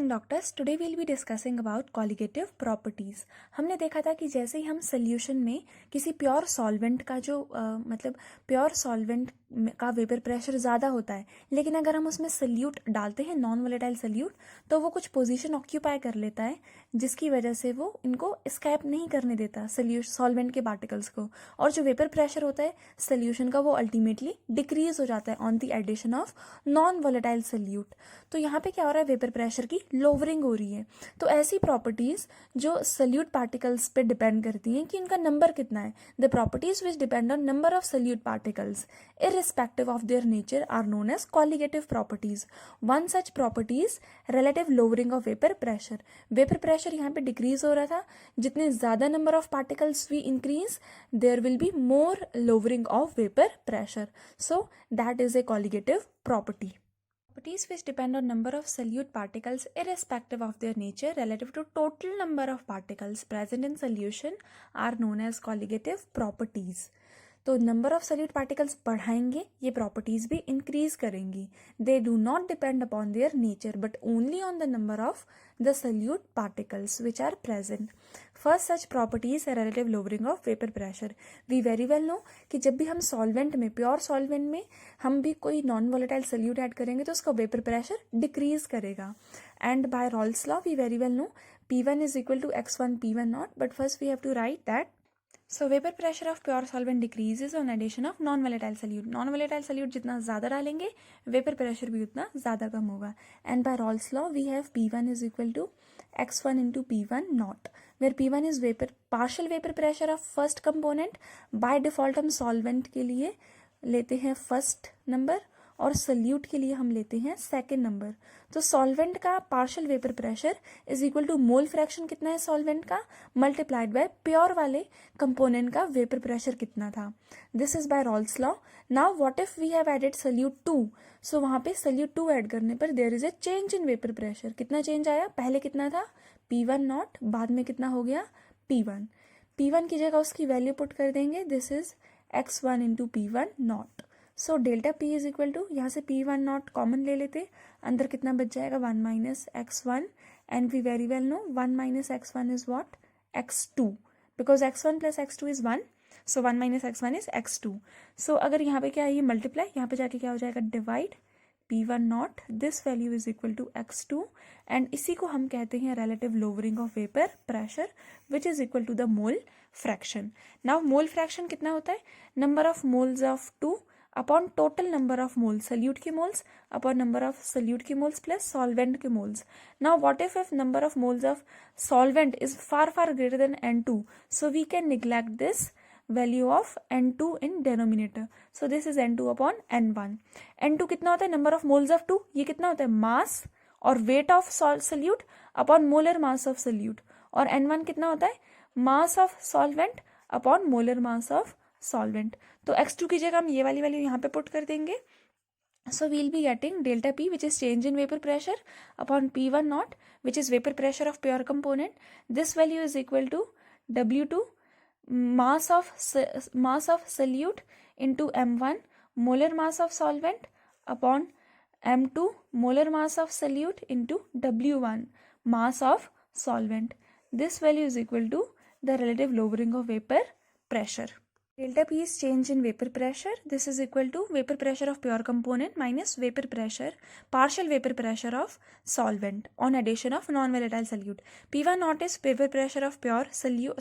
Young doctors, today will be discussing about colligative properties. हमने देखा था कि जैसे ही हम सोल्यूशन में किसी प्योर सॉल्वेंट का जो प्योर सॉल्वेंट का वेपर प्रेशर ज़्यादा होता है, लेकिन अगर हम उसमें सल्यूट डालते हैं, नॉन वोलेटाइल सल्यूट, तो वो कुछ पोजीशन ऑक्यूपाई कर लेता है, जिसकी वजह से वो इनको एस्केप नहीं करने देता सॉल्वेंट के पार्टिकल्स को, और जो वेपर प्रेशर होता है सोल्यूशन का वो अल्टीमेटली डिक्रीज हो जाता है on the addition of non volatile solute. तो यहाँ पे क्या हो रहा है, वेपर प्रेशर की लोवरिंग हो रही है। तो ऐसी प्रॉपर्टीज जो सल्यूट पार्टिकल्स पे डिपेंड करती हैं कि उनका नंबर कितना है, the properties which depend on number of solute particles irrespective of their nature are known as colligative properties. One such property is relative lowering of vapor pressure. Vapor pressure यहाँ पे decrease हो रहा था, जितने ज़्यादा number of particles we increase, there will be more lowering of vapor pressure. So that is a colligative property. Properties which depend on number of solute particles irrespective of their nature relative to total number of particles present in solution are known as colligative properties. तो number of solute particles बढ़ाएंगे, ये properties भी increase करेंगी. They do not depend upon their nature but only on the number of the solute particles which are present. First such properties है relative lowering of vapour pressure. We very well know कि जब भी हम solvent में, pure solvent में हम भी कोई नॉन वोलेटाइल सल्यूट ऐड करेंगे तो उसका वेपर प्रेशर डिक्रीज करेगा. And by Raoult's law we very well know P1 is equal to x1 P1 naught, but first we have to write that. So vapor pressure of pure solvent decreases on addition of non volatile solute. Non volatile solute जितना ज़्यादा डालेंगे vapour pressure भी उतना ज़्यादा कम होगा. And by Rolle's law we have P1 is equal to x1 into P1 naught, where P1 is partial vapor pressure of first component. By default हम solvent के लिए लेते हैं फर्स्ट नंबर और सल्यूट के लिए हम लेते हैं सेकेंड नंबर. तो सॉल्वेंट का partial vapour pressure is equal to mole fraction कितना है सॉल्वेंट का मल्टीप्लाइड बाय प्योर वाले कंपोनेंट का वेपर प्रेशर कितना था. This is by Raoult's law. Now what if we have added solute 2. So वहां पे सल्यूट 2 ऐड करने पर there is a change in vapour pressure. कितना चेंज आया, पहले कितना था P1 नॉट, बाद में कितना हो गया P1. P1 की जगह उसकी वैल्यू पुट कर देंगे, this is x1 into P1 naught. So delta P is equal to, यहाँ से P1 नॉट कॉमन ले लेते, अंदर कितना बच जाएगा 1 minus x1. And we very well know 1 minus x1 is what x2, because x1 plus x2 is 1. So 1 minus x1 is x2. So अगर यहाँ पे क्या है, ये मल्टीप्लाई, यहाँ पे जाके क्या हो जाएगा divide P1 naught, this value is equal to x2. And इसी को हम कहते हैं relative lowering of vapour pressure which is equal to the mole fraction. Now mole fraction कितना होता है, number of moles of 2 upon total number of moles, solute के moles upon number of solute के मोल्स प्लस सॉल्वेंट के moles. Now what if number of moles of solvent is far greater than N2, so we can neglect this value of N2 in denominator. So this is N2 upon N1. N2 कितना होता है, number of moles of 2, ये कितना होता है मास और weight of solute upon molar mass of solute. और N1 कितना होता है, मास of solvent upon molar mass of solvent. तो x2 की जगह हम ये वाली वैल्यू यहाँ पे पुट कर देंगे. So will be getting delta P which is change in vapour pressure upon P1 naught which is vapour pressure of pure component. This value is equal to W2 mass of solute into M1 molar mass of solvent upon M2 molar mass of solute into W1 mass of solvent. This value is equal to the relative lowering of vapour pressure. Delta P is change in vapor pressure. This is equal to vapor pressure of pure component minus vapor pressure, partial vapor pressure of solvent on addition of non-volatile solute. P1 naught is vapor pressure of pure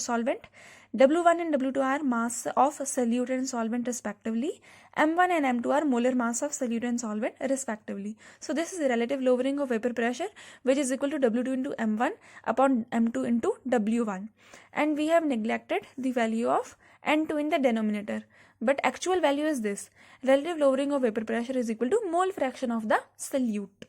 solvent. W1 and W2 are mass of solute and solvent respectively. M1 and M2 are molar mass of solute and solvent respectively. So this is the relative lowering of vapor pressure which is equal to W2 into M1 upon M2 into W1. And we have neglected the value of N2 in the denominator, but actual value is this. Relative lowering of vapor pressure is equal to mole fraction of the solute.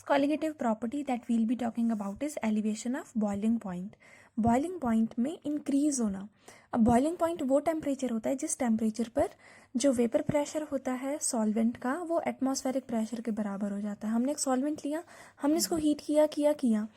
Colligative property that we'll be talking about is elevation of boiling point. Boiling point में increase होना. अब boiling point वो temperature होता है जिस temperature पर जो vapour pressure होता है सॉल्वेंट का वो एटमॉस्फेरिक प्रेशर के बराबर हो जाता है. हमने एक सॉल्वेंट लिया, हमने इसको हीट किया,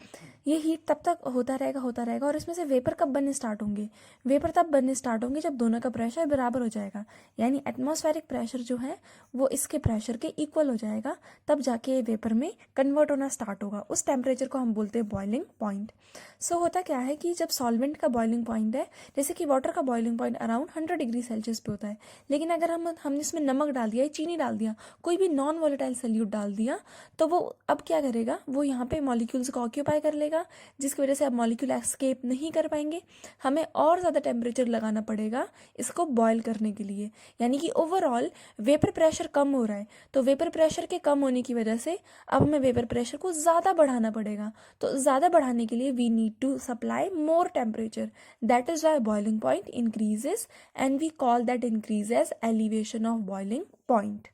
ये हीट तब तक होता रहेगा और इसमें से वेपर कब बनने स्टार्ट होंगे? वेपर तब बनने स्टार्ट होंगे जब दोनों का प्रेशर बराबर हो जाएगा, यानी एटमॉस्फेरिक प्रेशर जो है वो इसके प्रेशर के इक्वल हो जाएगा, तब जाके ये वेपर में कन्वर्ट होना स्टार्ट होगा। उस टेम्परेचर को हम बोलते हैं बॉइलिंग पॉइंट। सो होता क्या है कि जब सॉल्वेंट का बॉइलिंग पॉइंट है, जैसे कि वाटर का boiling point around 100 degree Celsius पे होता है, लेकिन अगर हमने इसमें नमक डाल दिया, चीनी डाल दिया, कोई भी नॉन वोलेटाइल सॉल्यूट डाल दिया, तो वो अब क्या करेगा, वो यहाँ पे मॉलिक्यूल्स को ऑक्यूपाई कर लेगा, जिसकी वजह से अब मॉलिक्यूल एस्केप नहीं कर पाएंगे। हमें और ज़्यादा टेम्परेचर लगाना पड़ेगा इसको बॉयल करने के लिए, यानी कि ओवरऑल वेपर प्रेशर कम हो रहा है। तो वेपर प्रेशर के कम होने की वजह से अब हमें वेपर प्रेशर को ज़्यादा बढ़ाना पड़ेगा। तो ज़्यादा बढ़ाने के लिए we need to supply more temperature, that is why boiling point increases and we call that increase as elevation of boiling point.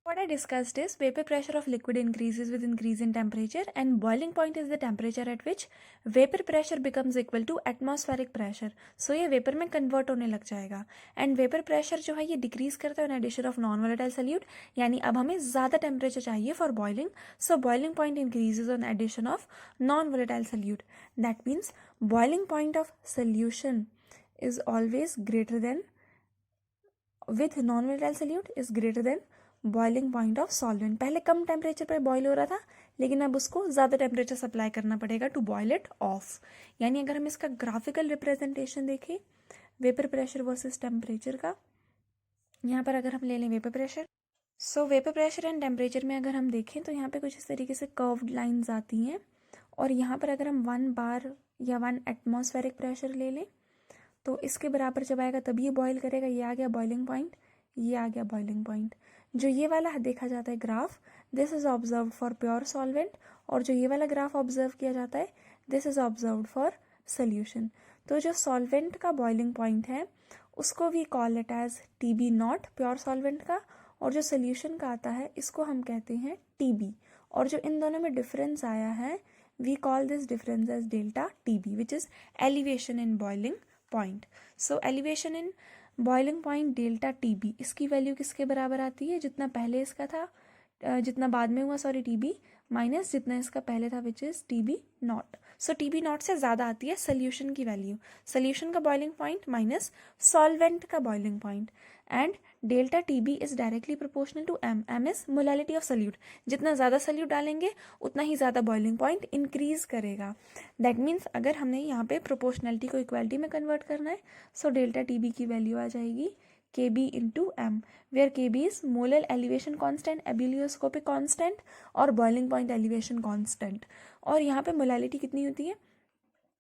What I discussed is vapor pressure of liquid increases with increase in temperature, and boiling point is the temperature at which vapor pressure becomes equal to atmospheric pressure. So ये vapor में convert होने लग जाएगा, and vapor pressure जो है ये decrease करता है on addition of non volatile solute, यानी अब हमें ज़्यादा temperature चाहिए for boiling, so boiling point increases on addition of non volatile solute. That means boiling point of solution is always greater than, with non volatile solute is greater then boiling point of solvent. पहले कम temperature पर boil हो रहा था, लेकिन अब उसको ज़्यादा temperature supply करना पड़ेगा टू बॉयल इट ऑफ। यानी अगर हम इसका ग्राफिकल रिप्रेजेंटेशन देखें वेपर प्रेशर वर्सेस टेम्परेचर का, यहाँ पर अगर हम ले लें vapour pressure, so vapour pressure and temperature में अगर हम देखें तो यहाँ पे कुछ इस तरीके से कर्व्ड लाइंस आती हैं, और यहाँ पर अगर हम 1 बार या 1 एटमॉस्फेरिक प्रेशर ले लें तो इसके बराबर जब आएगा तब ये बॉयल करेगा, ये आ गया बॉइलिंग पॉइंट, ये आ गया बॉइलिंग पॉइंट। जो ये वाला देखा जाता है graph, this is observe for pure solvent, और जो ये वाला ग्राफ ऑब्जर्व किया जाता है this is observe for solution. तो जो सॉल्वेंट का बॉइलिंग पॉइंट है उसको we call it as TB naught pure solvent का, और जो सोल्यूशन का आता है इसको हम कहते हैं TB। और जो इन दोनों में डिफरेंस आया है we call this difference as delta TB, which is elevation in boiling point. So elevation in boiling point delta TB, इसकी वैल्यू किसके बराबर आती है, जितना पहले इसका था, जितना बाद में हुआ सॉरी TB, माइनस जितना इसका पहले था which is TB naught. So TB naught से ज़्यादा आती है सोल्यूशन की वैल्यू, सोल्यूशन का बॉइलिंग पॉइंट माइनस सॉल्वेंट का boiling point, and delta TB is directly proportional to M। M is molality of solute, जितना ज़्यादा सल्यूट डालेंगे उतना ही ज़्यादा बॉइलिंग पॉइंट इंक्रीज करेगा। दैट मीन्स अगर हमने यहाँ पे प्रोपोर्शनलिटी को इक्वालिटी में कन्वर्ट करना है, सो डेल्टा TB की वैल्यू आ जाएगी KB into M, where KB is molar elevation constant, एबिलियोस्कोपिक constant और boiling point elevation constant। और यहाँ पे मोलालिटी कितनी होती है,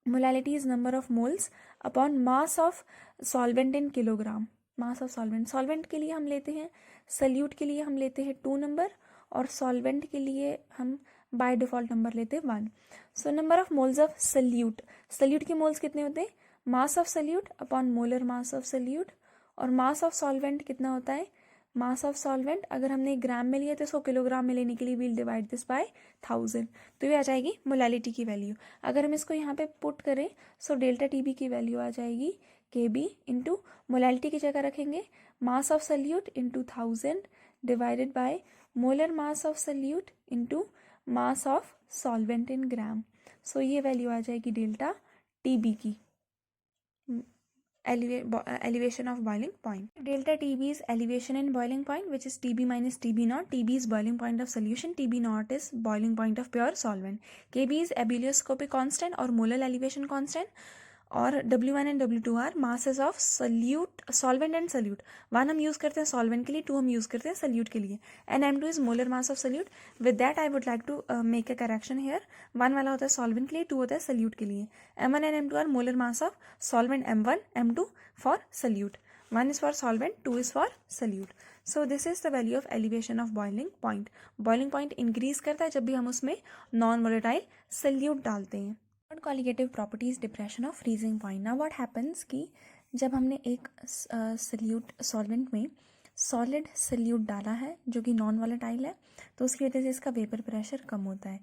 molality is number of moles upon mass of solvent in kilogram, mass of solvent. Solvent के लिए हम लेते हैं, सल्यूट के लिए हम लेते हैं 2 नंबर, और सॉल्वेंट के लिए हम बाय डिफॉल्ट नंबर लेते हैं 1। So number of moles of solute, solute के मोल्स कितने होते हैं, mass of solute upon molar mass of solute, और मास ऑफ सॉल्वेंट कितना होता है, मास ऑफ सॉल्वेंट अगर हमने ग्राम में लिया तो इसको किलोग्राम में लेने के लिए वील डिवाइड दिस बाय 1000, तो ये आ जाएगी मोलालिटी की वैल्यू। अगर हम इसको यहाँ पे पुट करें सो डेल्टा TB की वैल्यू आ जाएगी KB इंटू मोलालिटी की जगह रखेंगे mass of solute into 1000 divided by molar mass of solute into mass of solvent in gram. So ये वैल्यू आ जाएगी डेल्टा TB की, elevation of boiling point. Delta TB is elevation in boiling point, which is TB minus TB naught. TB is boiling point of solution, TB naught is boiling point of pure solvent. KB is ebullioscopic constant और molar elevation constant, और W1 and W2 are masses of solute, solvent and solute. 1 हम use करते हैं solvent के लिए, 2 हम use करते हैं सल्यूट के लिए, and M2 is molar mass of solute. With that I would like to make a correction here, 1 वाला होता है सॉल्वेंट के लिए, 2 होता है सल्यूट के लिए। M1 and M2 are molar mass of solvent M1, M2 for solute, 1 is for solvent, 2 is for solute. So this is the value of elevation of boiling point. Boiling point increase करता है जब भी हम उसमें non volatile solute डालते हैं। Qualitative properties depression of freezing point. Now what happens कि जब हमने एक solute solvent में solid solute डाला है जो कि non volatile है, तो उसकी वजह से इसका वेपर प्रेशर कम होता है।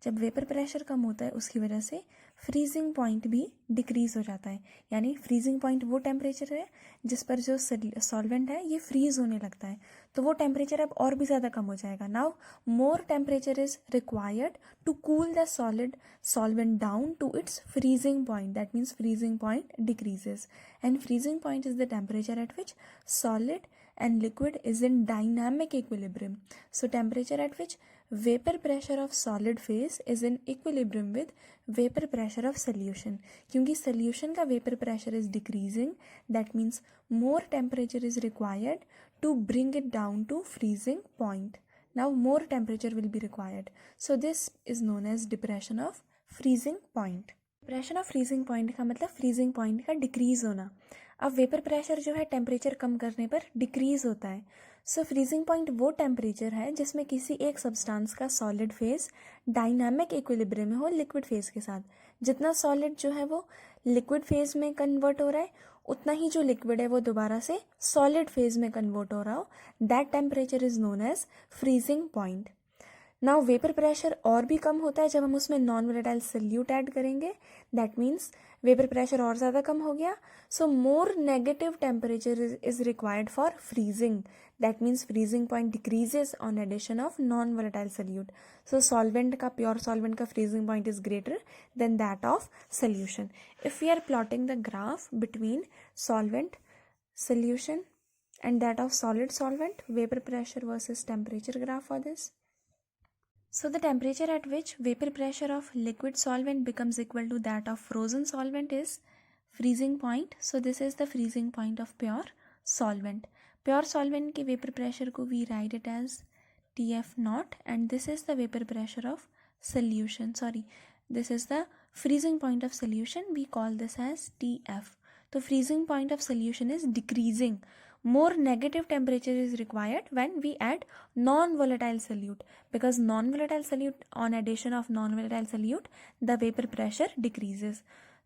जब वेपर प्रेशर कम होता है उसकी वजह से फ्रीजिंग पॉइंट भी डिक्रीज हो जाता है, यानी फ्रीजिंग पॉइंट वो टेम्परेचर है जिस पर जो सॉल्वेंट है ये फ्रीज होने लगता है, तो वो टेम्परेचर अब और भी ज़्यादा कम हो जाएगा. Now more temperature is required to cool the solid solvent down to its freezing point. That means freezing point decreases, and freezing point is the temperature at which solid and liquid is in dynamic equilibrium. So temperature at which vapor pressure of solid phase is in equilibrium with vapor pressure of solution. क्योंकि solution का vapor pressure is decreasing, that means more temperature is required to bring it down to freezing point. Now more temperature will be required. So this is known as depression of freezing point. Depression of freezing point का मतलब freezing point का decrease होना. अब vapour pressure जो है temperature कम करने पर decrease होता है. सो फ्रीजिंग पॉइंट वो टेम्परेचर है जिसमें किसी एक सब्सटेंस का सॉलिड फेज डायनामिक इक्विलिब्रियम में हो लिक्विड फेज के साथ. जितना सॉलिड जो है वो लिक्विड फेज में कन्वर्ट हो रहा है उतना ही जो लिक्विड है वो दोबारा से सॉलिड फेज में कन्वर्ट हो रहा हो. That temperature is known as freezing point. Now vapour pressure और भी कम होता है जब हम उसमें नॉन वोलेटाइल सल्यूट ऐड करेंगे. दैट मीन्स वेपर प्रेशर और ज़्यादा कम हो गया. So more negative temperature is required for freezing. That means freezing point decreases on addition of non volatile solute. So solvent का प्योर सॉल्वेंट का freezing point is greater than that of solution. If we are plotting the graph between solvent solution and that of solid solvent, vapor pressure versus temperature graph for this. So the temperature at which vapor pressure of liquid solvent becomes equal to that of frozen solvent is freezing point. So this is the freezing point of pure solvent. Pure solvent के vapor pressure को we write it as TF naught, and this is the vapor pressure of solution. Sorry, this is the freezing point of solution. We call this as TF. So freezing point of solution is decreasing. More negative temperature is required when we add non-volatile solute, because non-volatile solute on addition of non-volatile solute the vapor pressure decreases.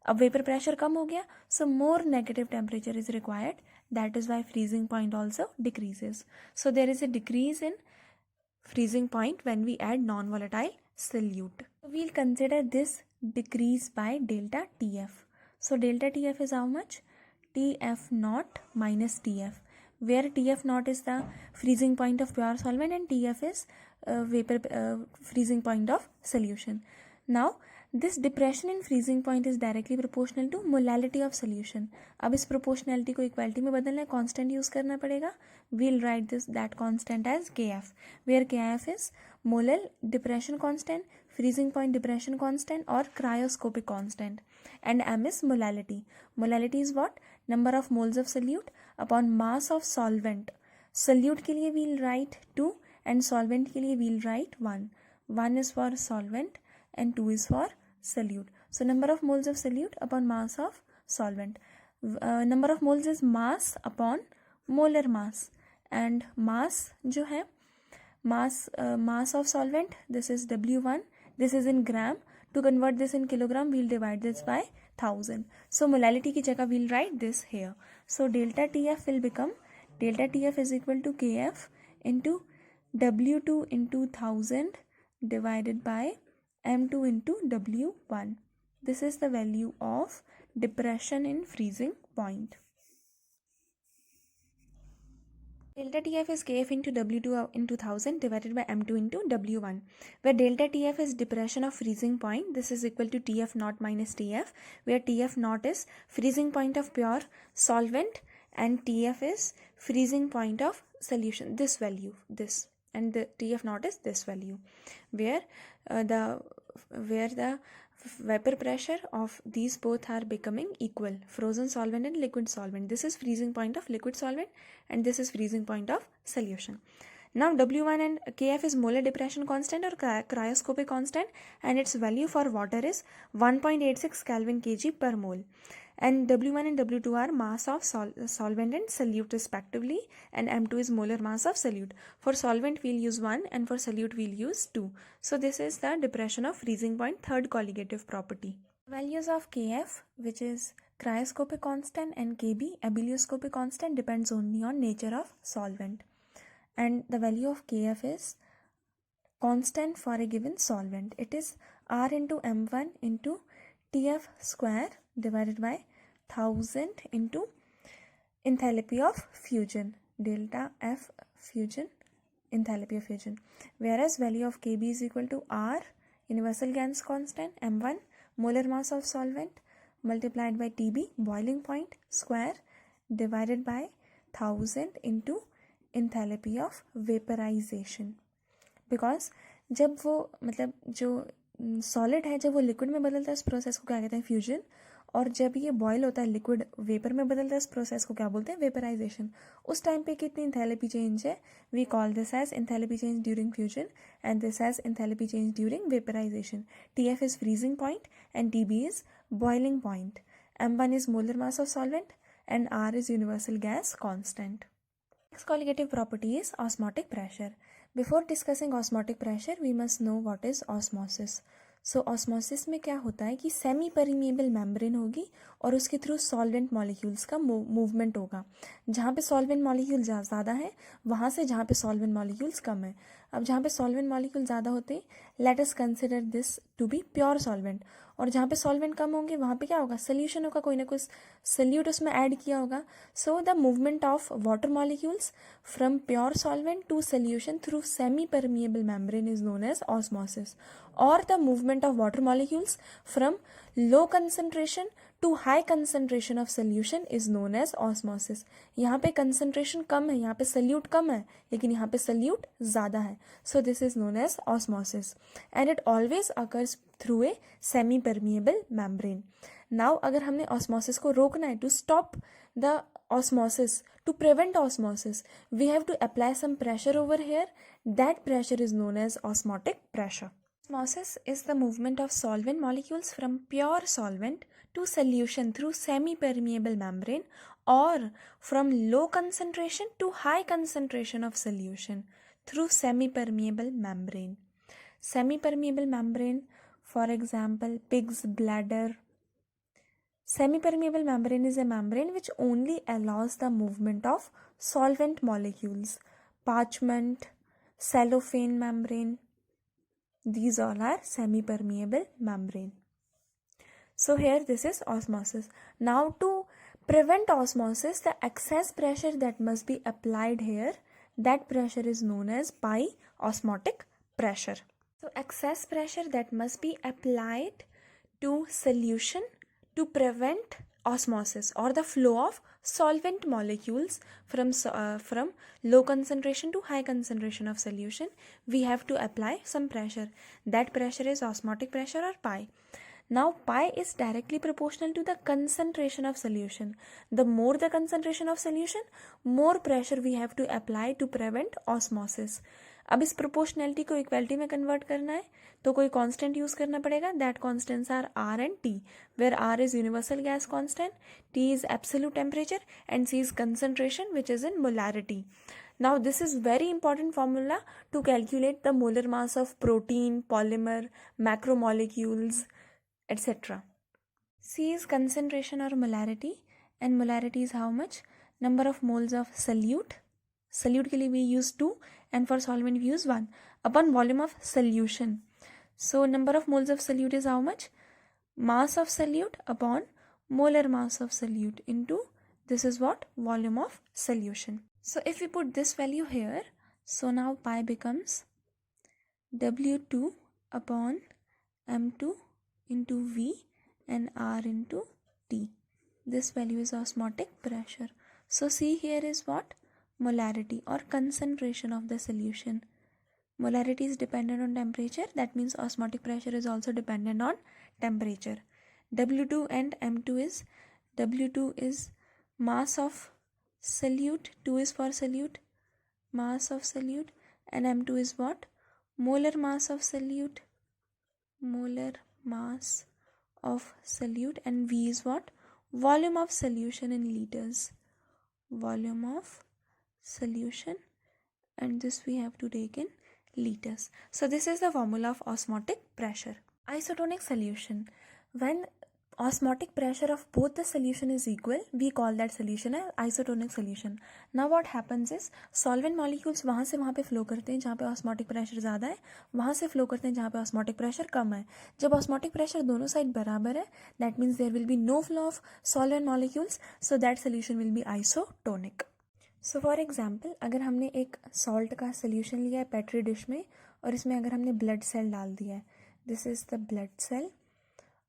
अब vapor pressure कम हो गया, so more negative temperature is required. That is why freezing point also decreases. So there is a decrease in freezing point when we add non-volatile solute. We'll consider this decrease by delta TF. So delta TF is how much? TF naught minus TF, where TF naught is the freezing point of pure solvent and TF is freezing point of solution. Now this depression in freezing point is directly proportional to molality of solution. अब इस proportionality को equality में बदलना है, constant use करना पड़ेगा. We'll write that constant as KF, where KF is molar depression constant, freezing point depression constant or cryoscopic constant, and M is molality. Molality is what? Number of moles of solute upon mass of solvent. Solute के लिए we'll write 2 and solvent के लिए we'll write 1. 1 is for solvent and 2 is for solute. So number of moles of solute upon mass of solvent. Number of moles is mass upon molar mass, and mass जो है mass of solvent, this is W1, this is in gram. To convert this in kilogram, we'll divide this by 1000. So molality की जगह we'll write this here. So delta TF will become, delta TF is equal to KF into W2 into 1000 divided by M2 into W1. This is the value of depression in freezing point. Delta TF is KF into W2 into 1000 divided by M2 into W1, where delta TF is depression of freezing point. This is equal to TF naught minus TF, where TF naught is freezing point of pure solvent and TF is freezing point of solution. This value, this, and the TF naught is this value, where the vapor pressure of these both are becoming equal, frozen solvent and liquid solvent. This is freezing point of liquid solvent and this is freezing point of solution. Now W1 and KF is molar depression constant or cryoscopic constant, and its value for water is 1.86 Kelvin kg per mole. And W1 and W2 are mass of solvent and solute respectively, and M2 is molar mass of solute. For solvent we'll use 1 and for solute we'll use 2. So this is the depression of freezing point, third colligative property. Values of KF, which is cryoscopic constant, and KB, abelioscopic constant, depends only on nature of solvent. And the value of KF is constant for a given solvent. It is R into M1 into TF square divided by 1000 into enthalpy of fusion, delta F fusion, enthalpy of fusion, whereas value of Kb is equal to R, universal gas constant, M1, molar mass of solvent, multiplied by Tb, boiling point, square, divided by 1000 into enthalpy of vaporization. Because जब वो मतलब जो solid है जब वो liquid में बदलता है इस प्रोसेस को क्या कहते हैं फ्यूजन, और जब ये बॉयल होता है लिक्विड वेपर में बदलता है इस प्रोसेस को क्या बोलते हैं वेपराइजेशन. उस टाइम पे कितनी इंथैल्पी चेंज है, we call this as enthalpy change during fusion and this as enthalpy change during vaporisation. TF is freezing point and TB is boiling point. M1 is molar mass of solvent and R is universal gas constant. Next colligative property is osmotic pressure. Before discussing osmotic pressure, we must know what is osmosis. So osmosis में क्या होता है कि semi permeable membrane होगी और उसके through solvent molecules का movement होगा. जहाँ पे सॉल्वेंट मॉलिक्यूल ज़्यादा है वहाँ से जहाँ पे सॉल्वेंट मॉलिक्यूल्स कम है. अब जहाँ पे सॉल्वेंट मॉलिक्यूल ज़्यादा होते let us consider this to be pure solvent, और जहाँ पे सॉल्वेंट कम होंगे वहाँ पे क्या होगा सोल्यूशन होगा, कोई ना कोई सोल्यूट उसमें ऐड किया होगा. So the movement of water molecules from pure solvent to solution through semi permeable membrane is known as osmosis, और the movement of water molecules from low concentration to high concentration of solution is known as osmosis. यहाँ पे concentration कम है, यहाँ पे solute कम है, लेकिन यहाँ पे सोल्यूट ज़्यादा है. So this is known as osmosis and it always occurs through a semi permeable membrane. Now अगर हमने ऑस्मोसिस को रोकना है, to stop the osmosis, to prevent osmosis, we have to apply some pressure over here. That pressure is known as osmotic pressure. Osmosis is the movement of solvent molecules from pure solvent to solution through semi-permeable membrane, or from low concentration to high concentration of solution through semi-permeable membrane. Semi-permeable membrane, for example, pig's bladder. Semi-permeable membrane is a membrane which only allows the movement of solvent molecules. Parchment, cellophane membrane, these all are semi-permeable membrane. So here this is osmosis. Now to prevent osmosis, the excess pressure that must be applied here, that pressure is known as pi osmotic pressure. So excess pressure that must be applied to solution to prevent osmosis or the flow of solvent molecules from low concentration to high concentration of solution, we have to apply some pressure. That pressure is osmotic pressure or pi. Now pi is directly proportional to the concentration of solution. The more the concentration of solution, more pressure we have to apply to prevent osmosis. अब इस proportionality को equality में convert करना है तो कोई constant use करना पड़ेगा. That constants are R and T, where R is universal gas constant, T is absolute temperature and C is concentration which is in molarity. Now this is very important formula to calculate the molar mass of protein, polymer, macromolecules, etc. C is concentration or molarity, and molarity is how much? Number of moles of solute. Solute के लिए we use 2 and for solvent we use 1 upon volume of solution. So number of moles of solute is how much? Mass of solute upon molar mass of solute into this is what? Volume of solution. So if we put this value here, so now pi becomes W2 upon M2 into V and R into T. This value is osmotic pressure. So see here is what? Molarity or concentration of the solution. Molarity is dependent on temperature. That means osmotic pressure is also dependent on temperature. W2 and M2 is, W2 is mass of solute, 2 is for solute, mass of solute, and M2 is what? Molar mass of solute, molar mass of solute, and V is what? Volume of solution in liters. Volume of solution, and this we have to take in liters. So this is the formula of osmotic pressure. Isotonic solution. When osmotic pressure of both the solution is equal, we call that solution an isotonic solution. Now what happens is solvent molecules वहाँ से वहाँ पे flow करते हैं जहाँ पे osmotic pressure ज़्यादा है, वहाँ से flow करते हैं जहाँ पे osmotic pressure कम है. जब osmotic pressure दोनों साइड बराबर है, that means there will be no flow of solvent molecules, so that solution will be isotonic. So for example, अगर हमने एक salt का solution लिया है petri dish में और इसमें अगर हमने blood cell डाल दिया है, this is the blood cell,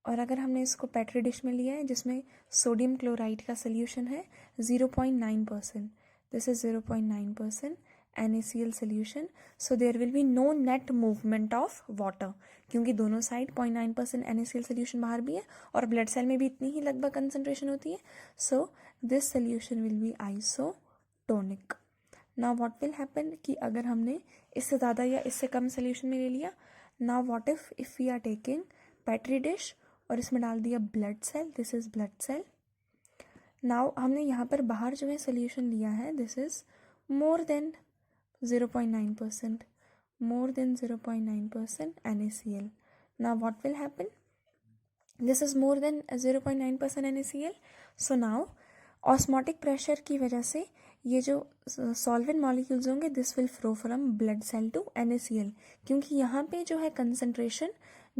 और अगर हमने इसको पेट्री डिश में लिया है जिसमें सोडियम क्लोराइड का सोल्यूशन है 0.9%, this is 0.9% NaCl solution. So there will be no net movement of water क्योंकि दोनों साइड 0.9% NaCl सोल्यूशन बाहर भी है और ब्लड सेल में भी इतनी ही लगभग कंसनट्रेशन होती है. So this solution will B isotonic. Now what will happen कि अगर हमने इससे ज़्यादा या इससे कम सोल्यूशन में ले लिया, now what if we are taking petri dish और इसमें डाल दिया blood cell, this is blood cell. Now हमने यहाँ पर बाहर जो है सोल्यूशन लिया है, this is more than 0.9%, more than 0.9% NaCl. Now what will happen, this is more than 0.9% NaCl. So now osmotic pressure की वजह से ये जो सॉल्वेंट मॉलिक्यूल्स होंगे this will flow from blood cell to NaCl क्योंकि यहाँ पे जो है कंसनट्रेशन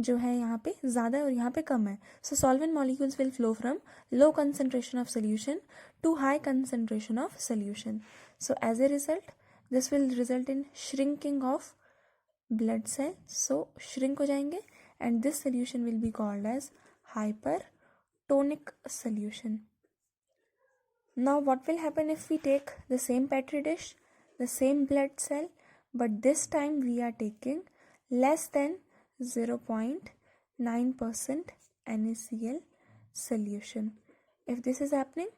जो है यहाँ पे ज़्यादा और यहाँ पे कम है. So solvent molecules will flow from low concentration of solution to high concentration of solution. So as a result this will result in shrinking of blood cell. So shrink हो जाएंगे and this solution will be called as hypertonic solution. Now what will happen if we take the same petri dish, the same blood cell, but this time we are taking less than 0.9% NaCl solution. If this is happening,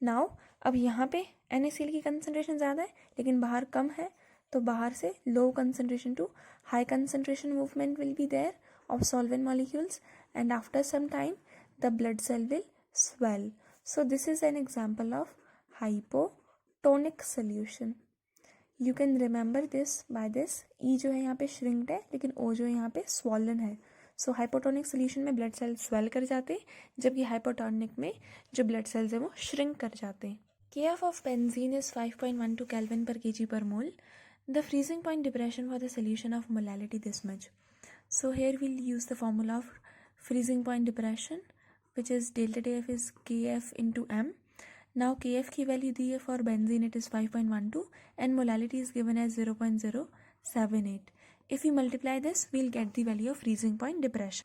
now अब यहाँ पे NaCl की concentration ज़्यादा है लेकिन बाहर कम है, तो बाहर से low concentration to high concentration movement will be there of solvent molecules and after some time the blood cell will swell. So this is an example of hypotonic solution. You can remember this by this. E जो है यहाँ पे shrinked है लेकिन O जो है यहाँ पे swollen है. So hypotonic solution में blood cells swell कर जाते हैं जबकि hypotonic में जो blood cells है वो shrink कर जाते हैं. Kf of benzene is 5.12 Kelvin per kg per mole. The freezing point depression for the solution of molality this much. So here we'll use the formula of freezing point depression, which is delta Tf is Kf into m. Now Kf की value दी है for benzene it is 5.12 and molality is given as 0.078. If we multiply this we'll get the value of freezing point depression.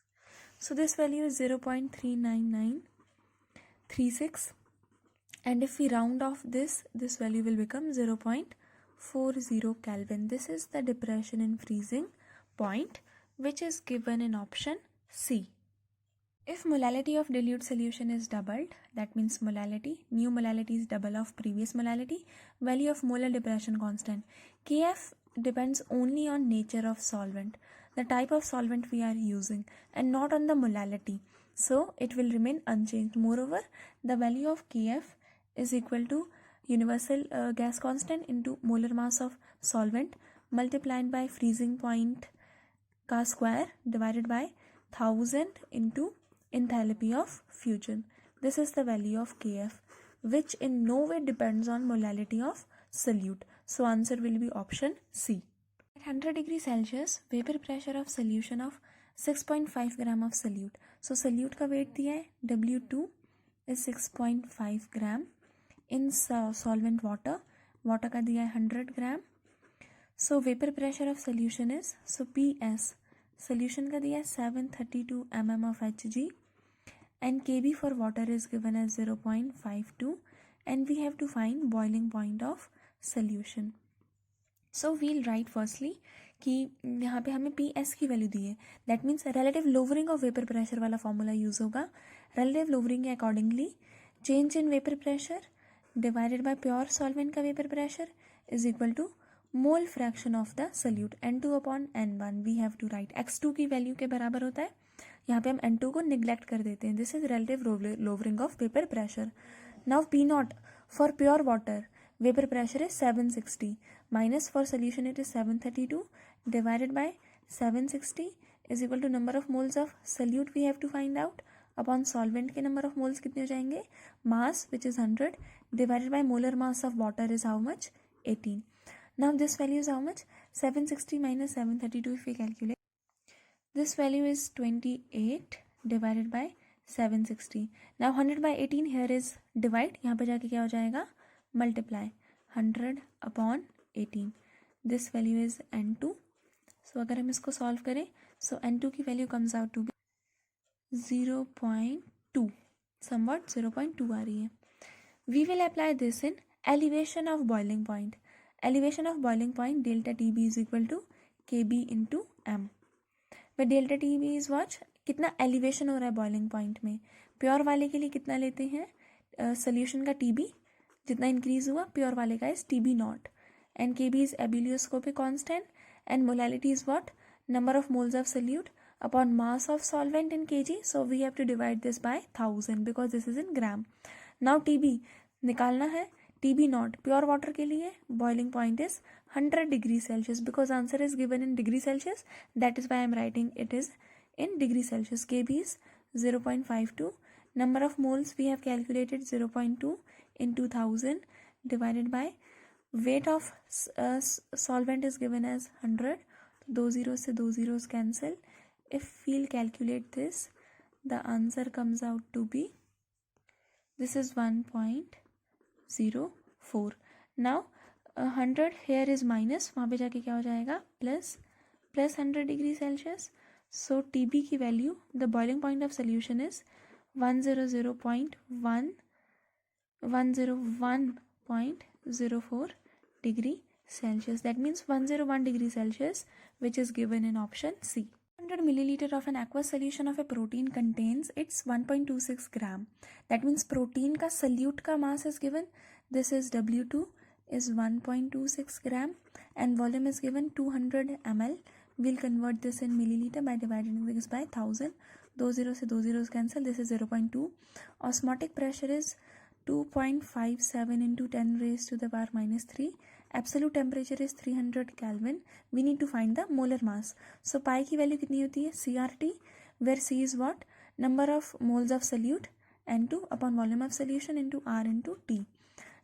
So this value is 0.39936 and if we round off this value will become 0.40 Kelvin. This is the depression in freezing point which is given in option C. If molality of dilute solution is doubled, that means molality, new molality is double of previous molality, value of molar depression constant. Kf depends only on nature of solvent, the type of solvent we are using and not on the molality. So it will remain unchanged. Moreover, the value of Kf is equal to universal gas constant into molar mass of solvent multiplied by freezing point का square divided by 1000 into enthalpy of fusion. This is the value of Kf which in no way depends on molality of solute. So answer will be option C. At 100 degree Celsius vapor pressure of solution of 6.5 gram of solute. So solute का weight दिया है W2 is 6.5 gram in solvent water. Water का दिया है 100 gram. So vapor pressure of solution is, so PS solution का दिया है 732 mm of Hg and Kb for water is given as 0.52 and we have to find boiling point of solution. So we'll write firstly कि यहाँ पे हमें PS की value दी है, that means relative lowering of vapor pressure वाला formula use होगा. relative lowering के accordingly change in vapor pressure divided by pure solvent का vapor pressure is equal to mole fraction of the solute N2 upon N1. we have to write x2 की value के बराबर होता है, यहाँ पे हम N2 को निग्लेक्ट कर देते हैं. This is relative lowering of vapor pressure. Now P0 for pure water vapor pressure is 760 minus for solution it is 732 divided by 760 is equal to number of moles of solute we have to find out. Upon solvent के number of moles कितने हो जाएंगे, mass which is 100 divided by molar mass of water is how much, 18. Now this value is how much, 760 minus 732 if we calculate. This value is 28 divided by 760. Now 100 by 18 here is divide, यहाँ पे जाके क्या हो जाएगा, multiply 100 upon 18. This value is N2. So अगर हम इसको solve करें, so N2 की value comes out to be 0.2, somewhat 0.2 आ रही है. We will apply this in elevation of boiling point. Elevation of boiling point, delta TB is equal to KB into M. Where delta TB is what, कितना elevation हो रहा है boiling point में. Pure वाले के लिए कितना लेते हैं, सोल्यूशन का TB जितना इंक्रीज हुआ, प्योर वाले का is TB not. And KB is abelioscopic constant and molality is what, number of moles of solute upon mass of solvent in kg. So we have to divide this by 1000 because this is in gram. Now TB निकालना है. TB naught pure water के लिए boiling point is 100 degree Celsius because answer is given in degree Celsius, that is why I am writing it is in degree Celsius. KB is 0.52. Number of moles we have calculated 0.2 into 1000 divided by weight of solvent is given as 100. दो zeros से दो zeros cancel. If we'll calculate this, the answer comes out to be, this is 1.04. Now 100 here is minus, वहाँ पे जाके क्या हो जाएगा, plus 100 degree Celsius. So TB की value, the boiling point of solution is 101.04 degree Celsius. That means 101 degree Celsius, which is given in option C. 100 milliliter of an aqueous solution of a protein contains its 1.26 gram. That means protein का solute का mass is given. This is W2 is 1.26 gram and volume is given 200 ml. We'll convert this in milliliter by dividing this by 1000. दो zeros से दो zeros cancel. This is 0.2. Osmotic pressure is 2.57 into 10 raised to the power minus 3. Absolute temperature is 300 Kelvin. We need to find the molar mass. So pi की value कितनी होती है, CRT, where C is what, number of moles of solute, N2 upon volume of solution into R into T.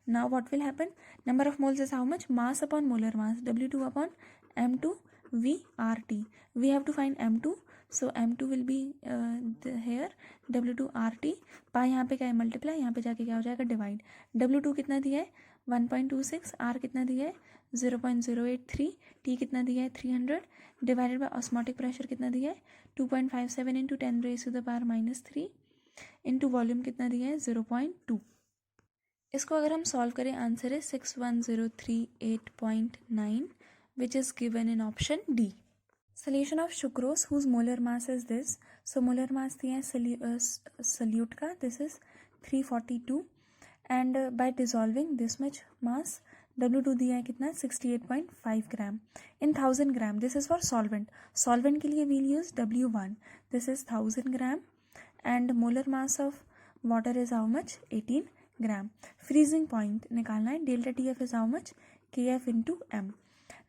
Now what will happen, number of moles is how much, mass upon molar mass, W2 upon M2 VRT. We have to find M2, so M2 will be here W2 RT. पाई यहाँ पे क्या है, multiply, यहाँ पे जाके क्या हो जाएगा, डिवाइड. W2 कितना दिया है 1.26, R कितना दिया है 0.083, T कितना दिया है 300 डिवाइडेड बाय ऑस्मोटिक प्रेशर कितना दिया है 2.57 into 10 raise to the power minus 3 into volume कितना दिया है 0.2. इसको अगर हम सॉल्व करें, आंसर है 61038.9, which is given in option D. Solution of sucrose whose molar mass is this. So molar mass दिया है solute का, this is 342 and by dissolving this much mass, W2 दिया है कितना 68.5 gram in 1000 gram. This is for solvent. Solvent के लिए we'll use W1. This is 1000 gram and molar mass of water is how much, 18 gram. Freezing point निकालना है. Delta TF is how much, KF into M.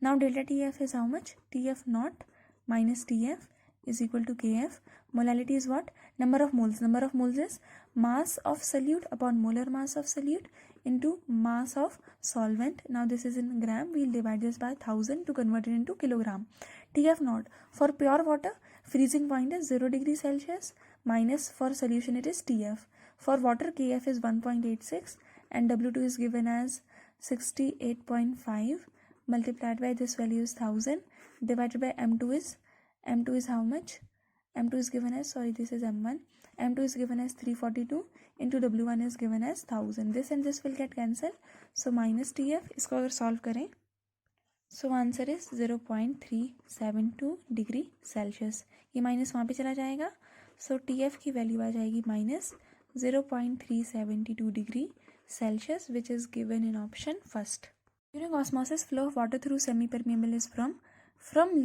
Now delta TF is how much, TF naught minus TF is equal to KF. Molality is what, number of moles. Number of moles is mass of solute upon molar mass of solute into mass of solvent. Now this is in gram. We'll divide this by 1000 to convert it into kilogram. TF naught for pure water, freezing point is 0 degree Celsius, minus for solution it is TF. For water, KF is 1.86 and W2 is given as 68.5 multiplied by this value is 1000 divided by M2 is how much, M2 is given as, sorry, this is M1, M2 is given as 342 into W1 is given as 1000. This and this will get cancelled, so minus TF. इसको अगर solve करें, so answer is 0.372 degree Celsius. ये minus वहाँ पे चला जाएगा, so TF की value आ जाएगी minus 0.372 degree Celsius, which is given in option first. During osmosis, flow of water through semi-permeable is from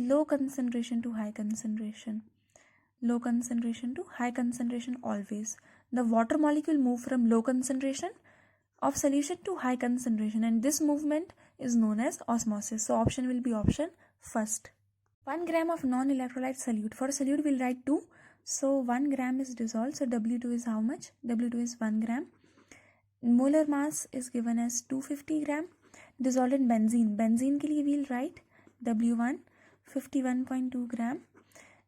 low concentration to high concentration. Low concentration to high concentration always. The water molecule move from low concentration of solution to high concentration and this movement is known as osmosis. So option will be option first. 1 gram of non-electrolyte solute. For solute we'll write 2. So 1 gram is dissolved. So W2 is how much? W2 is 1 gram. Molar mass is given as 250 gram. Dissolved in benzene. Benzene के लिए we'll write W1 51.2 gram.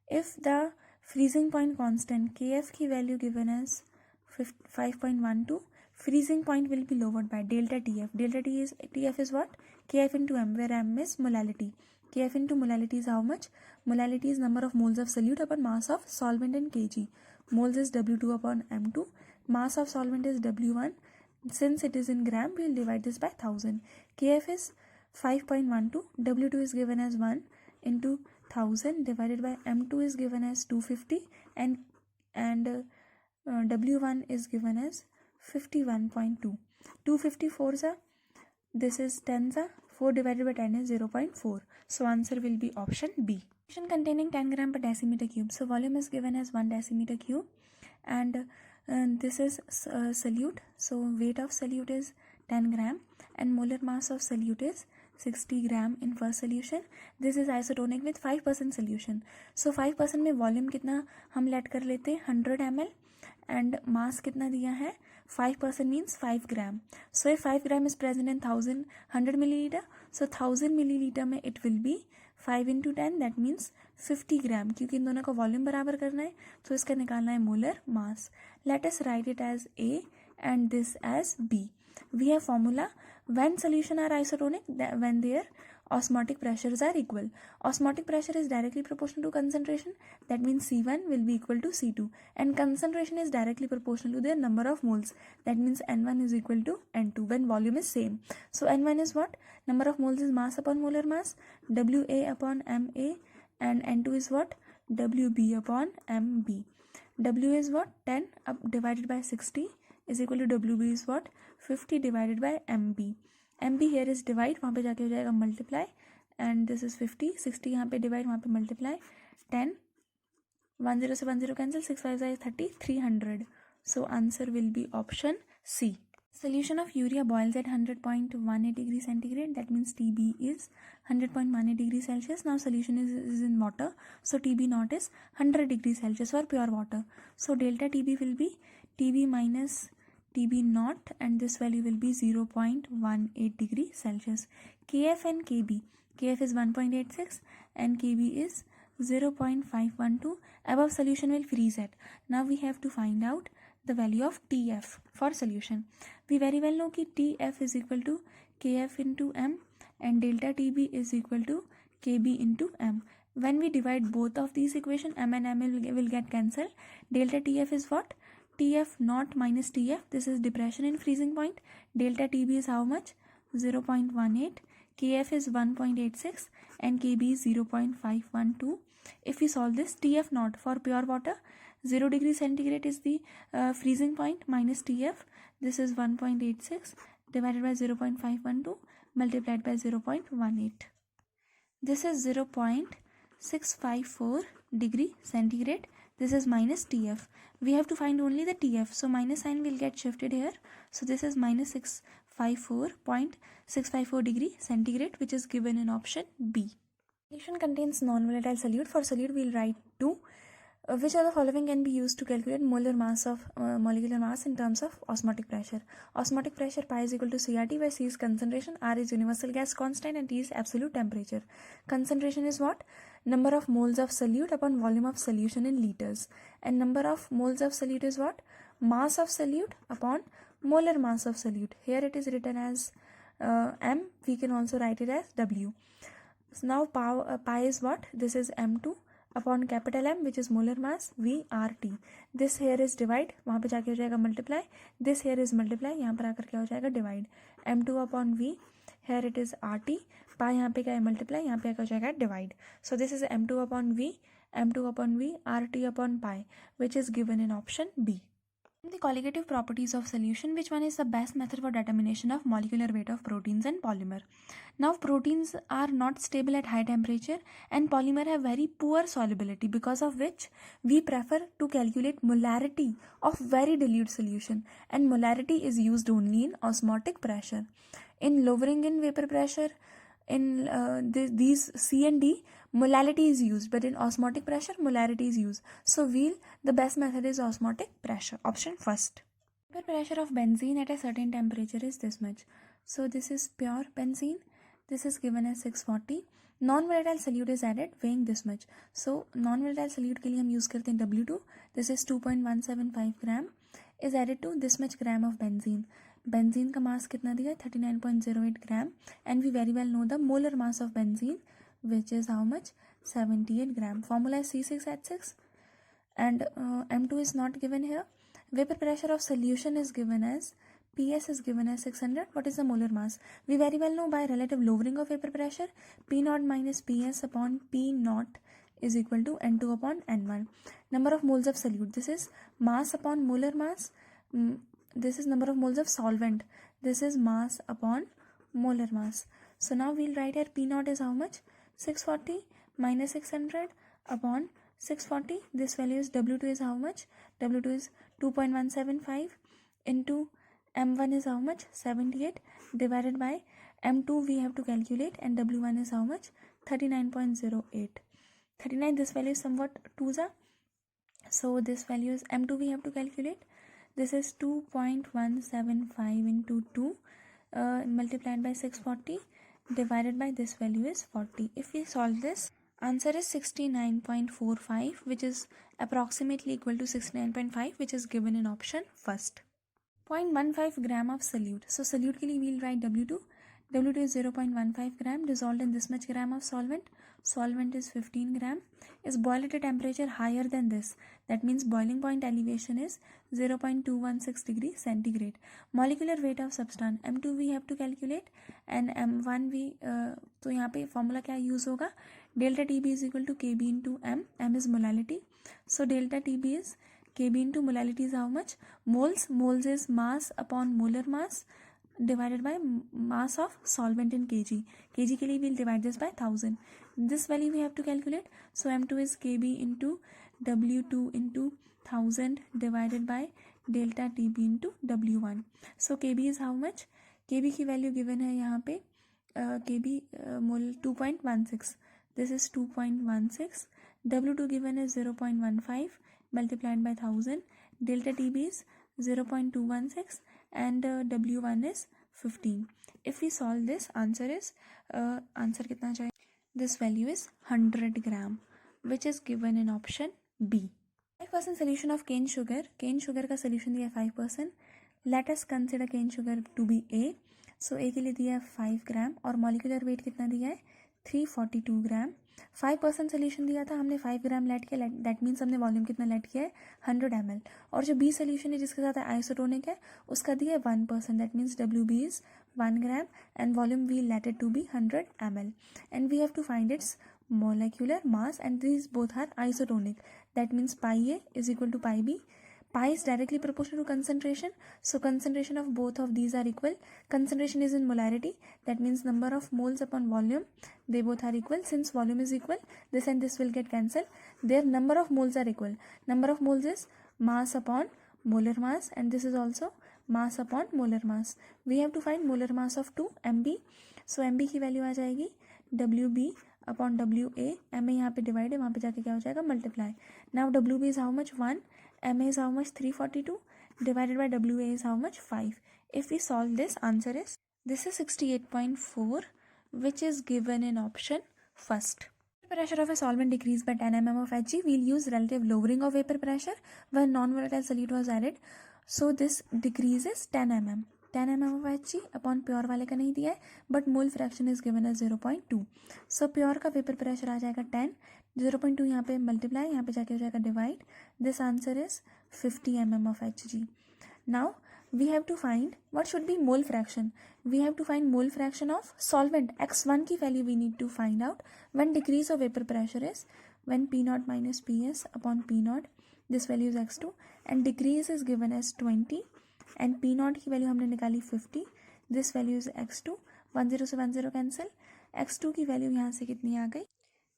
If the freezing point constant Kf की value given as 5.12, freezing point will be lowered by delta Tf. Delta Tf is what? Kf into m, where m is molality. Kf into molality is how much? Molality is number of moles of solute upon mass of solvent in kg. Moles is W2 upon M2. Mass of solvent is W1. Since it is in gram, we will divide this by 1000. Kf is 5.12. W2 is given as 1 into 1000 divided by M2 is given as 250 and W1 is given as 51.2. 254 is this is 10 4 divided by 10 is 0.4. So answer will be option B. Solution containing 10 gram per decimeter cube. So volume is given as 1 decimeter cube and this is solute. So weight of solute is 10 gram and molar mass of solute is 60 gram in first solution. This is isotonic with 5% solution. So 5% में volume कितना हम late कर लेते हैं 100 ml and mass कितना दिया है 5% means 5 gram. So if 5 gram is present in 100 milliliter, so 1000 milliliter में it will be 5 into 10, that means 50 gram. क्योंकि इन दोनों का वॉल्यूम बराबर करना है तो इसका निकालना है molar mass. Let us write it as A and this as B. We have formula when solution are isotonic, when their osmotic pressures are equal. Osmotic pressure is directly proportional to concentration, that means C1 will be equal to C2, and concentration is directly proportional to their number of moles, that means N1 is equal to N2 when volume is same. So N1 is what? Number of moles is mass upon molar mass, WA upon MA, and N2 is what? WB upon MB. W is what? 10 divided by 60 is equal to WB is what? 50 divided by MB. MB here is divide, वहाँ पे जाके हो जाएगा multiply, and this is 50. 60 यहाँ पे divide, वहाँ पे multiply. 10 10 से 10 cancel, 6 5 is 30, 300. So answer will be option C. Solution of urea boils at 100.18 degrees centigrade, that means TB is 100.18 degrees Celsius. Now solution is in water, so TB naught is 100 degrees Celsius for pure water. So delta TB will be TB minus TB naught and this value will be 0.18 degrees Celsius. Kf and Kb. Kf is 1.86 and Kb is 0.512. Above solution will freeze at. Now we have to find out the value of TF for solution. We very well know that TF is equal to Kf into M and delta TB is equal to Kb into M. When we divide both of these equations, M and M will get cancelled. Delta TF is what? TF naught minus TF. This is depression in freezing point. Delta TB is how much? 0.18. Kf is 1.86 and Kb is 0.512. If we solve this, TF naught for pure water, 0 degrees centigrade is the freezing point minus TF. This is 1.86 divided by 0.512 multiplied by 0.18. This is 0.654 degree centigrade. This is minus TF. We have to find only the TF. So minus sign will get shifted here. So this is minus 654.654 degree centigrade, which is given in option B. Solution contains non-volatile solute. For solute, we will write 2. Which of the following can be used to calculate molar mass of molecular mass in terms of osmotic pressure? Osmotic pressure pi is equal to CRT, where C is concentration, R is universal gas constant, and T is absolute temperature. Concentration is what? Number of moles of solute upon volume of solution in liters. And number of moles of solute is what? Mass of solute upon molar mass of solute. Here it is written as M. We can also write it as W. So now pi is what? This is M2 upon capital M, which is molar mass, V RT. This here is divide, वहाँ पे जाके हो जाएगा multiply. This here is multiply, यहाँ पर आकर क्या हो जाएगा divide. M2 upon V, here it is RT. pi यहाँ पे क्या है multiply, यहाँ पे क्या हो जाएगा divide. So this is M2 upon V, M2 upon V, RT upon pi, which is given in option B. The colligative properties of solution, which one is the best method for determination of molecular weight of proteins and polymer? Now proteins are not stable at high temperature and polymer have very poor solubility, because of which we prefer to calculate molarity of very dilute solution, and molarity is used only in osmotic pressure. In lowering in vapor pressure, in these C and D, molality is used, but in osmotic pressure, molarity is used. So the best method is osmotic pressure. Option first. Vapor pressure of benzene at a certain temperature is this much. So this is pure benzene. This is given as 640. Non-volatile solute is added, weighing this much. So non-volatile solute के लिए हम use करते हैं W2. This is 2.175 gram. Is added to this much gram of benzene. Benzene का mass कितना दिया है 39.08 gram, and we very well know the molar mass of benzene, which is how much 78 gram. Formula is C6H6, and M2 is not given here. Vapor pressure of solution is given as PS is given as 600. What is the molar mass? We very well know by relative lowering of vapor pressure, P naught minus PS upon P naught is equal to N2 upon N1. Number of moles of solute. This is mass upon molar mass. This is number of moles of solvent. This is mass upon molar mass. So now we'll write here P naught is how much? 640 minus 600 upon 640. This value is W2 is how much? W2 is 2.175 into M1 is how much? 78 divided by M2 we have to calculate, and W1 is how much? 39.08. 39, this value is somewhat 2's. So this value is M2 we have to calculate. This is 2.175 into 2 multiplied by 640 divided by this value is 40. If we solve this, answer is 69.45, which is approximately equal to 69.5, which is given in option first. 0.15 gram of solute. So solute के लिए we'll write W2. W2 is 0.15 gram dissolved in this much gram of solvent. Solvent is 15 gram. Is boiled at a temperature higher than this. That means boiling point elevation is 0.216 degrees centigrade. Molecular weight of substance M2 we have to calculate, and M1 we तो यहाँ पे formula क्या use होगा? Delta TB is equal to KB into M. M is molality. So delta TB is KB into molality is how much? Moles. Moles is mass upon molar mass divided by mass of solvent in kg. Kg के लिए we'll divide this by 1000. This value we have to calculate. So M2 is KB into W2 into 1000 divided by delta TB into W1. So KB is how much? KB की value given है यहाँ पे KB mole 2.16. This is 2.16. W2 given is 0.15 multiplied by 1000. Delta TB is 0.216 and W1 is 15. If we solve this, answer is answer कितना चाहिए? This value is 100 gram, which is given in option B. 5% solution of cane sugar. Cane sugar का solution दिया 5%. Let us consider cane sugar to be A. So A के लिए दिया 5 ग्राम और molecular weight कितना दिया है 342 ग्राम. 5% सोल्यूशन दिया था हमने 5 ग्राम लेट किया. दैट मीन्स हमने वॉल्यूम कितना लेट किया है 100 ml. और जो बी सोल्यूशन है जिसके साथ आइसोटोनिक है उसका दिया है 1%. That means WB is 1 gram and volume we let it to be 100 ml. And we have to find its molecular mass, and these both are isotonic. That means pi A is equal to pi B. Pi is directly proportional to concentration, so concentration of both of these are equal. Concentration is in molarity, that means number of moles upon volume, they both are equal. Since volume is equal, this and this will get cancelled. Their number of moles are equal. Number of moles is mass upon molar mass, and this is also mass upon molar mass. We have to find molar mass of 2 MB. So MB की value आ जाएगी WB upon WA. MA यहाँ पे divide है, वहाँ पे जाके क्या हो जाएगा multiply. Now WB is how much 1, MA is how much 342 divided by WA is how much 5. If we solve this, answer is this is 68.4, which is given in option first. Pressure of a solvent decreased by 10 mm of Hg. We'll use relative lowering of vapor pressure when non-volatile solute was added. So this decreases 10 mm. 10 mm of Hg upon pure वाले का नहीं दिया है, but mole fraction is given as 0.2. So pure का vapor pressure आ जाएगा 10. 0.2 यहाँ पे multiply, यहाँ पे जाके हो जाएगा divide. This answer is 50 mm of Hg. Now we have to find what should be mole fraction. We have to find mole fraction of solvent. X1 की value we need to find out when decrease of vapor pressure is when P naught minus Ps upon P naught. This value is X2 and decrease is given as 20 and P naught की value हमने निकाली 50. This value is X2. 10 से 10 cancel. X2 की value यहाँ से कितनी आ गई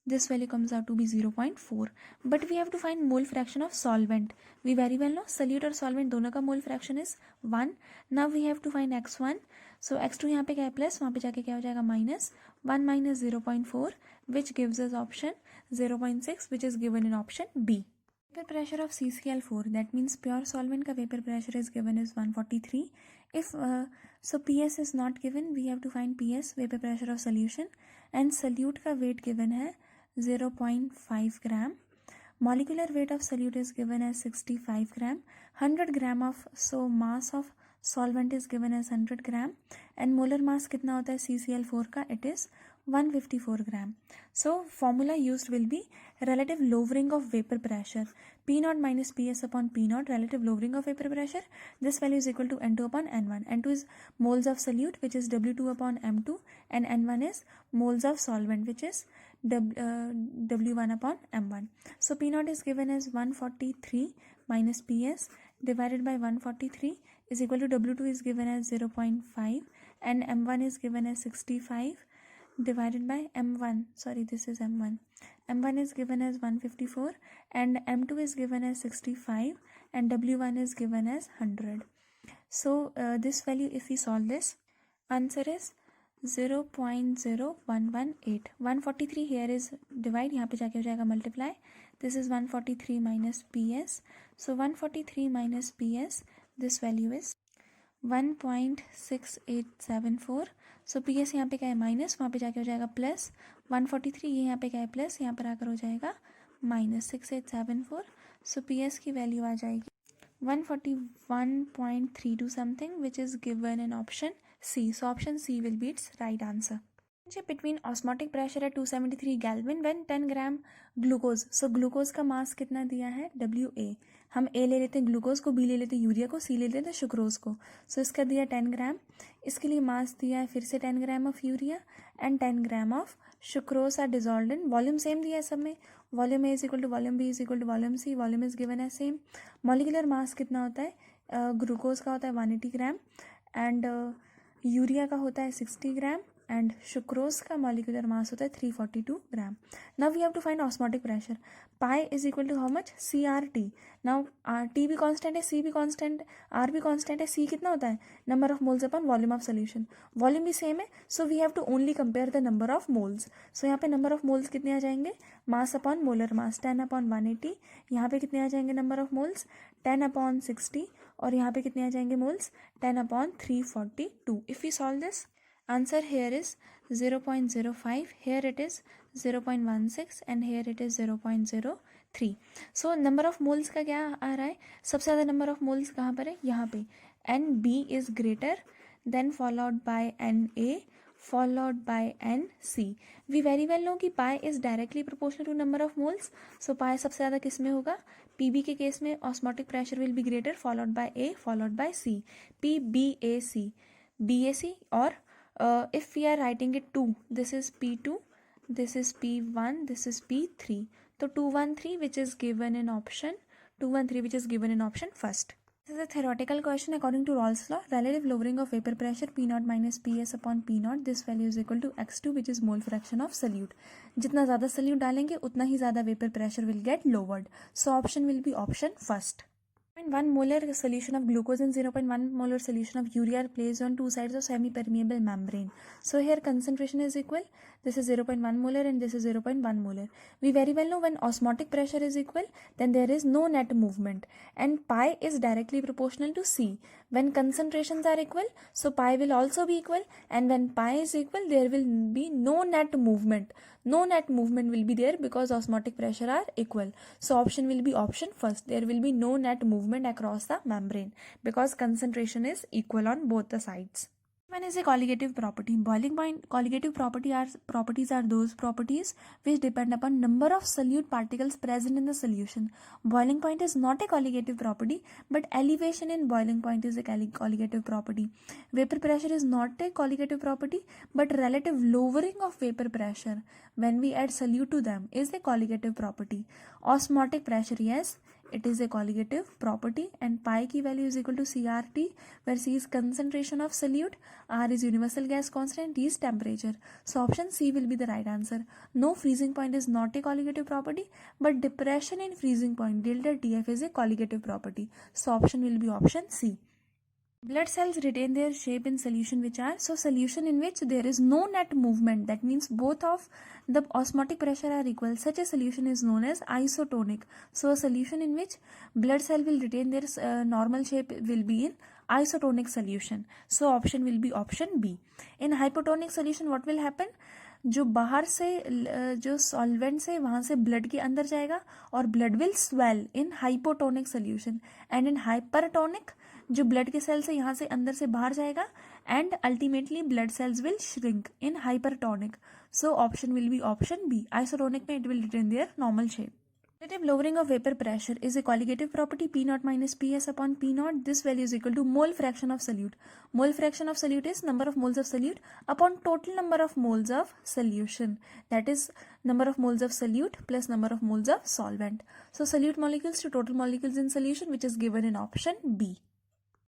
this value comes out to be 0.4. But we have to find mole fraction of solvent. We very well know solute और solvent दोनों का mole fraction is 1. Now we have to find x1. So x2 यहाँ पे क्या है plus, वहाँ पे जाके क्या हो जाएगा minus. 1 minus 0.4 which gives us option 0.6 which is given in option B. Vapor pressure of CCl4, that means pure solvent का vapor pressure is given is 143. If so PS is not given, we have to find PS, vapor pressure of solution, and solute का weight given है 0.5 gram. Molecular weight of solute is given as 65 gram. 100 gram of, so mass of solvent is given as 100 gram, and molar mass कितना होता है CCl4 का, it is 154 gram. So formula used will be relative lowering of vapor pressure. P naught minus PS upon P naught, relative lowering of vapor pressure. This value is equal to N2 upon N1. N2 is moles of solute, which is W2 upon M2, and N1 is moles of solvent, which is W1 upon M1. So P naught is given as 143 minus PS divided by 143 is equal to W2 is given as 0.5 and M1 is given as 65 divided by M1, sorry this is M1. M1 is given as 154 and M2 is given as 65 and W1 is given as 100. So this value, if we solve this, answer is 0.0118. 143 here is divide, यहाँ पे जाके हो जाएगा multiply. This is 143 minus PS. So 143 minus PS, this value is 1.6874. So P S यहाँ पे क्या है minus, वहाँ पे जाके हो जाएगा प्लस. 143 ये यहाँ पे क्या है प्लस, यहाँ पर आकर हो जाएगा माइनस 6874. सो पी एस की वैल्यू आ जाएगी 141.32 something which is given in option C. So option C will be its right answer. Between osmotic pressure at 273 Kelvin when 10 gram glucose. So glucose का mass कितना दिया है WA. हम A ले लेते हैं ग्लूकोज को, B ले लेते हैं यूरिया को, C ले लेते हैं शुक्रोज को. सो इसका दिया 10 ग्राम. इसके लिए मास दिया है फिर से 10 gram of urea and 10 gram of sucrose are dissolved in. Volume same दिया है सब में. Volume A is equal to volume B is equal to volume C. Volume is given है सेम. मॉलिकुलर मास कितना होता है, ग्लूकोज का होता है 180 ग्राम एंड यूरिया का होता है 60 ग्राम एंड शुक्रोज का मॉलिकुलर मास होता है 342 gram. Now we have to find osmotic pressure. Pi is equal to how much CRT. Now T भी कांस्टेंट है, C भी कांस्टेंट, R भी कांस्टेंट है. C कितना होता है number of moles upon volume of solution. Volume भी same है, so we have to only compare the number of moles. So यहाँ पे नंबर ऑफ मोल्स कितने आ जाएंगे, मास अपॉन मोलर मास 10 अपॉन 180. यहाँ पे कितने आ जाएंगे नंबर ऑफ मोल्स 10 अपॉन 60 और यहाँ पे कितने आ जाएंगे moles 10 upon 342. If we solve this, answer here is 0.05, here it is 0.16 and here it is 0.03. so number of moles का क्या आ रहा है, सबसे ज़्यादा number of moles कहाँ पर है, यहाँ पे. NB is greater then followed by NA followed by NC. we very well know कि pi is directly proportional to number of moles. so pi सबसे ज़्यादा किस में होगा, PB के केस में osmotic pressure will be greater followed by A followed by C. PBAC, BAC or if we are writing it 2, this is P2, this is P1, this is P3. So 213 which is given in option, 213 which is given in option first. This is a theoretical question according to Rawls law. Relative lowering of vapor pressure P0 minus PS upon P0. This value is equal to x2 which is mole fraction of solute. जितना ज़्यादा solute डालेंगे उतना ही ज़्यादा vapor pressure will get lowered. So option will be option first. 0.1 molar solution of glucose and 0.1 molar solution of urea are placed on two sides of semi-permeable membrane. So here concentration is equal. This is 0.1 molar and this is 0.1 molar. We very well know when osmotic pressure is equal, then there is no net movement and pi is directly proportional to C. When concentrations are equal, so pi will also be equal, and when pi is equal, there will be no net movement. No net movement will be there because osmotic pressure are equal. So option will be option first. There will be no net movement across the membrane because concentration is equal on both the sides. One is a colligative property. Boiling point colligative properties are those properties which depend upon number of solute particles present in the solution. Boiling point is not a colligative property, but elevation in boiling point is a colligative property. Vapor pressure is not a colligative property, but relative lowering of vapor pressure when we add solute to them is a colligative property. Osmotic pressure, yes, it is a colligative property, and pi की value is equal to CRT, where C is concentration of solute, R is universal gas constant, D is temperature. So option C will be the right answer. No, freezing point is not a colligative property, but depression in freezing point delta TF is a colligative property. So option will be option C. Blood cells retain their shape in solution which are, so solution in which there is no net movement, that means both of the osmotic pressure are equal, such a solution is known as isotonic. So a solution in which blood cell will retain their normal shape will be in isotonic solution. So option will be option B. In hypotonic solution what will happen, जो बाहर से जो solvent से वहाँ से blood के अंदर जाएगा और blood will swell in hypotonic solution, and in hypertonic जो ब्लड के सेल से यहाँ से अंदर से बाहर जाएगा, and ultimately blood cells will shrink in hypertonic. So option will be option B. Isotonic में it will retain their normal shape. Relative lowering of vapor pressure is a colligative property. P naught minus Ps upon P naught. This value is equal to mole fraction of solute. Mole fraction of solute is number of moles of solute upon total number of moles of solution. That is number of moles of solute plus number of moles of solvent. So solute molecules to total molecules in solution, which is given in option B.